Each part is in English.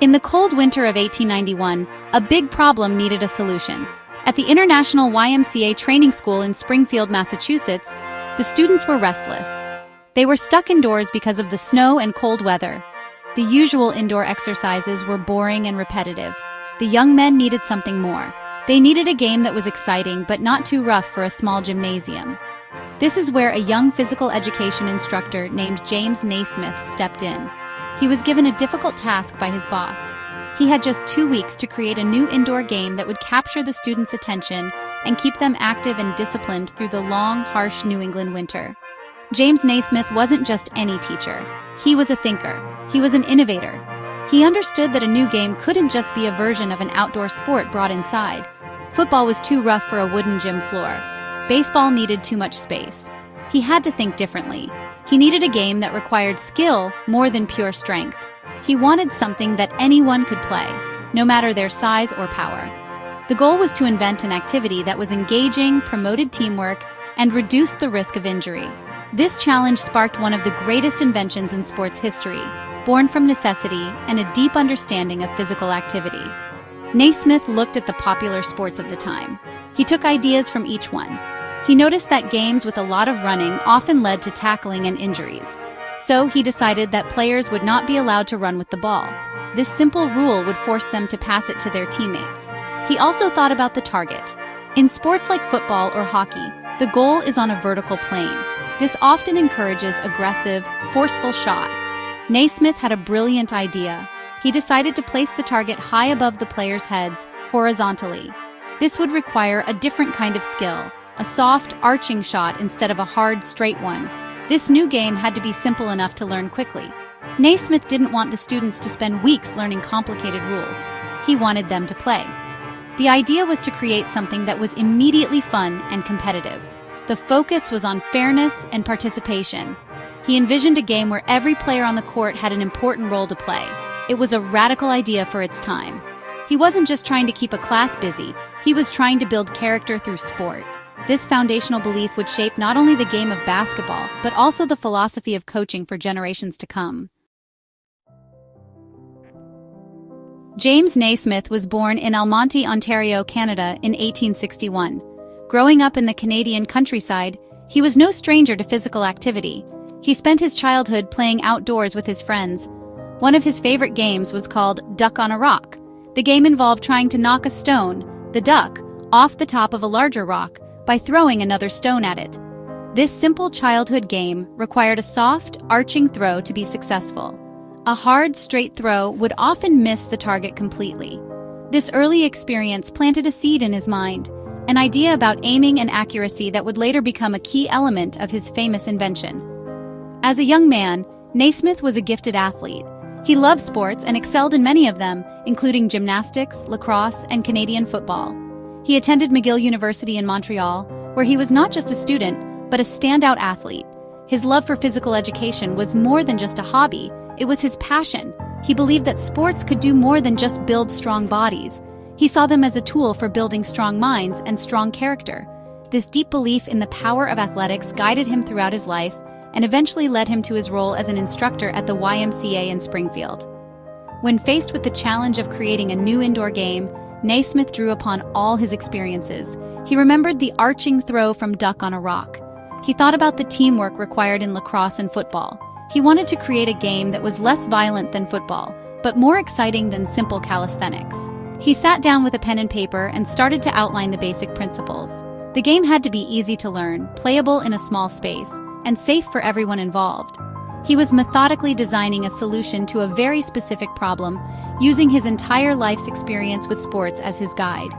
In the cold winter of 1891, a big problem needed a solution. At the International YMCA Training School in Springfield, Massachusetts, the students were restless. They were stuck indoors because of the snow and cold weather. The usual indoor exercises were boring and repetitive. The young men needed something more. They needed a game that was exciting but not too rough for a small gymnasium. This is where a young physical education instructor named James Naismith stepped in. He was given a difficult task by his boss. He had just 2 weeks to create a new indoor game that would capture the students' attention and keep them active and disciplined through the long, harsh New England winter. James Naismith wasn't just any teacher. He was a thinker. He was an innovator. He understood that a new game couldn't just be a version of an outdoor sport brought inside. Football was too rough for a wooden gym floor. Baseball needed too much space. He had to think differently. He needed a game that required skill more than pure strength. He wanted something that anyone could play, no matter their size or power. The goal was to invent an activity that was engaging, promoted teamwork, and reduced the risk of injury. This challenge sparked one of the greatest inventions in sports history, born from necessity and a deep understanding of physical activity. Naismith looked at the popular sports of the time. He took ideas from each one. He noticed that games with a lot of running often led to tackling and injuries. So he decided that players would not be allowed to run with the ball. This simple rule would force them to pass it to their teammates. He also thought about the target. In sports like football or hockey, the goal is on a vertical plane. This often encourages aggressive, forceful shots. Naismith had a brilliant idea. He decided to place the target high above the players' heads, horizontally. This would require a different kind of skill, a soft, arching shot instead of a hard, straight one. This new game had to be simple enough to learn quickly. Naismith didn't want the students to spend weeks learning complicated rules. He wanted them to play. The idea was to create something that was immediately fun and competitive. The focus was on fairness and participation. He envisioned a game where every player on the court had an important role to play. It was a radical idea for its time. He wasn't just trying to keep a class busy, he was trying to build character through sport. This foundational belief would shape not only the game of basketball, but also the philosophy of coaching for generations to come. James Naismith was born in Almonte, Ontario, Canada in 1861. Growing up in the Canadian countryside, he was no stranger to physical activity. He spent his childhood playing outdoors with his friends. One of his favorite games was called Duck on a Rock. The game involved trying to knock a stone, the duck, off the top of a larger rock by throwing another stone at it. This simple childhood game required a soft, arching throw to be successful. A hard, straight throw would often miss the target completely. This early experience planted a seed in his mind, an idea about aiming and accuracy that would later become a key element of his famous invention. As a young man, Naismith was a gifted athlete. He loved sports and excelled in many of them, including gymnastics, lacrosse, and Canadian football. He attended McGill University in Montreal, where he was not just a student, but a standout athlete. His love for physical education was more than just a hobby, it was his passion. He believed that sports could do more than just build strong bodies. He saw them as a tool for building strong minds and strong character. This deep belief in the power of athletics guided him throughout his life and eventually led him to his role as an instructor at the YMCA in Springfield. When faced with the challenge of creating a new indoor game, Naismith drew upon all his experiences. He remembered the arching throw from Duck on a Rock. He thought about the teamwork required in lacrosse and football. He wanted to create a game that was less violent than football, but more exciting than simple calisthenics. He sat down with a pen and paper and started to outline the basic principles. The game had to be easy to learn, playable in a small space, and safe for everyone involved. He was methodically designing a solution to a very specific problem, using his entire life's experience with sports as his guide.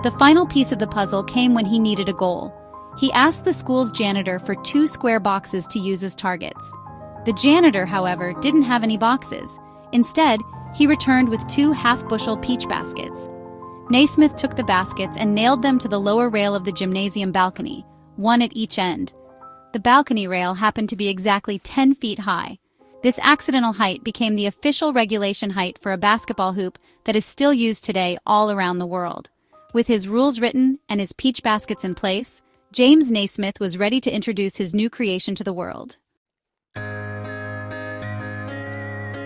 The final piece of the puzzle came when he needed a goal. He asked the school's janitor for 2 square boxes to use as targets. The janitor, however, didn't have any boxes. Instead, he returned with 2 half-bushel peach baskets. Naismith took the baskets and nailed them to the lower rail of the gymnasium balcony, one at each end. The balcony rail happened to be exactly 10 feet high. This accidental height became the official regulation height for a basketball hoop that is still used today all around the world. With his rules written and his peach baskets in place, James Naismith was ready to introduce his new creation to the world.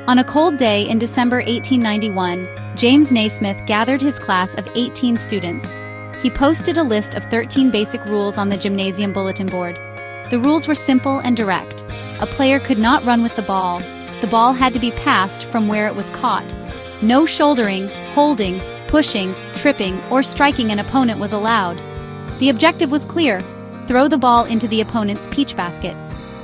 On a cold day in December 1891, James Naismith gathered his class of 18 students. He posted a list of 13 basic rules on the gymnasium bulletin board. The rules were simple and direct. A player could not run with the ball. The ball had to be passed from where it was caught. No shouldering, holding, pushing, tripping, or striking an opponent was allowed. The objective was clear: throw the ball into the opponent's peach basket.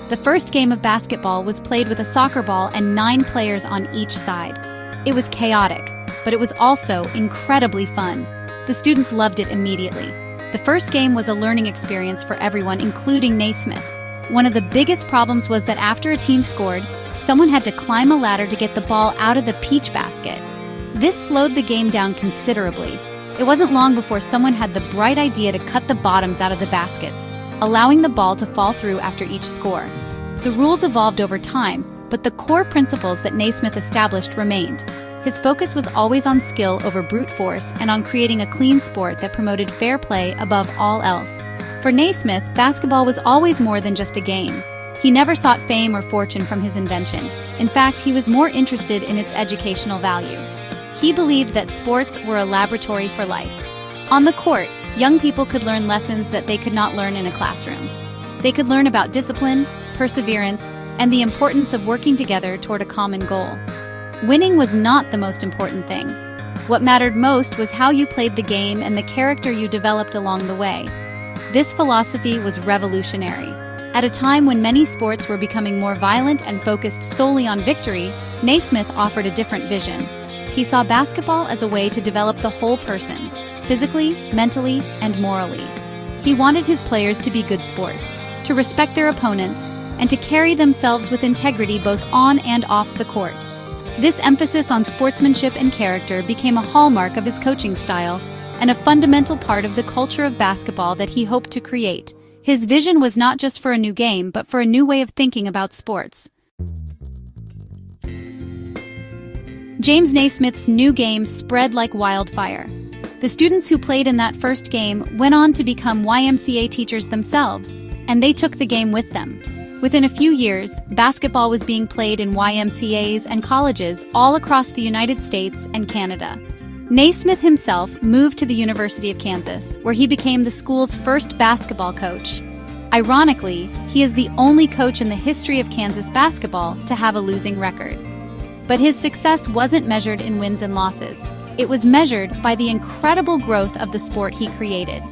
The first game of basketball was played with a soccer ball and 9 players on each side. It was chaotic, but it was also incredibly fun. The students loved it immediately. The first game was a learning experience for everyone, including Naismith. One of the biggest problems was that after a team scored, someone had to climb a ladder to get the ball out of the peach basket. This slowed the game down considerably. It wasn't long before someone had the bright idea to cut the bottoms out of the baskets, allowing the ball to fall through after each score. The rules evolved over time, but the core principles that Naismith established remained. His focus was always on skill over brute force and on creating a clean sport that promoted fair play above all else. For Naismith, basketball was always more than just a game. He never sought fame or fortune from his invention. In fact, he was more interested in its educational value. He believed that sports were a laboratory for life. On the court, young people could learn lessons that they could not learn in a classroom. They could learn about discipline, perseverance, and the importance of working together toward a common goal. Winning was not the most important thing. What mattered most was how you played the game and the character you developed along the way. This philosophy was revolutionary. At a time when many sports were becoming more violent and focused solely on victory, Naismith offered a different vision. He saw basketball as a way to develop the whole person, physically, mentally, and morally. He wanted his players to be good sports, to respect their opponents, and to carry themselves with integrity both on and off the court. This emphasis on sportsmanship and character became a hallmark of his coaching style and a fundamental part of the culture of basketball that he hoped to create. His vision was not just for a new game, but for a new way of thinking about sports. James Naismith's new game spread like wildfire. The students who played in that first game went on to become YMCA teachers themselves, and they took the game with them. Within a few years, basketball was being played in YMCAs and colleges all across the United States and Canada. Naismith himself moved to the University of Kansas, where he became the school's first basketball coach. Ironically, he is the only coach in the history of Kansas basketball to have a losing record. But his success wasn't measured in wins and losses. It was measured by the incredible growth of the sport he created.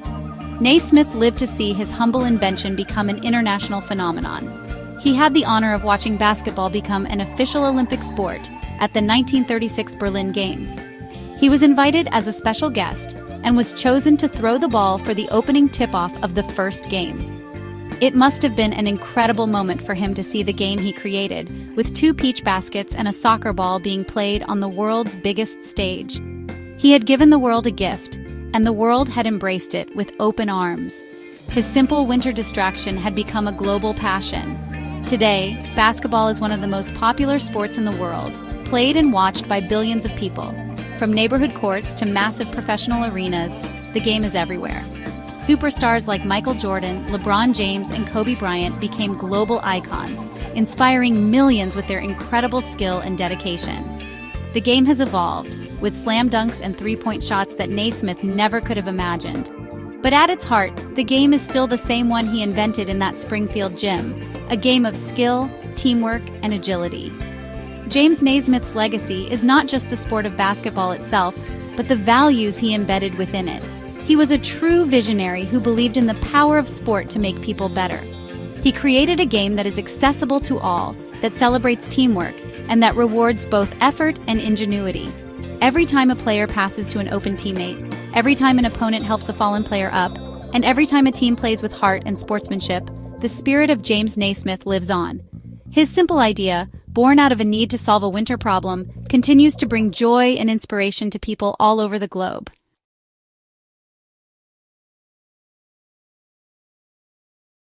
Naismith lived to see his humble invention become an international phenomenon. He had the honor of watching basketball become an official Olympic sport at the 1936 Berlin Games. He was invited as a special guest and was chosen to throw the ball for the opening tip-off of the first game. It must have been an incredible moment for him to see the game he created, with 2 peach baskets and a soccer ball being played on the world's biggest stage. He had given the world a gift, and the world had embraced it with open arms. His simple winter distraction had become a global passion. Today, basketball is one of the most popular sports in the world, played and watched by billions of people. From neighborhood courts to massive professional arenas, the game is everywhere. Superstars like Michael Jordan, LeBron James, and Kobe Bryant became global icons, inspiring millions with their incredible skill and dedication. The game has evolved, with slam dunks and three-point shots that Naismith never could have imagined. But at its heart, the game is still the same one he invented in that Springfield gym, a game of skill, teamwork, and agility. James Naismith's legacy is not just the sport of basketball itself, but the values he embedded within it. He was a true visionary who believed in the power of sport to make people better. He created a game that is accessible to all, that celebrates teamwork, and that rewards both effort and ingenuity. Every time a player passes to an open teammate, every time an opponent helps a fallen player up, and every time a team plays with heart and sportsmanship, the spirit of James Naismith lives on. His simple idea, born out of a need to solve a winter problem, continues to bring joy and inspiration to people all over the globe.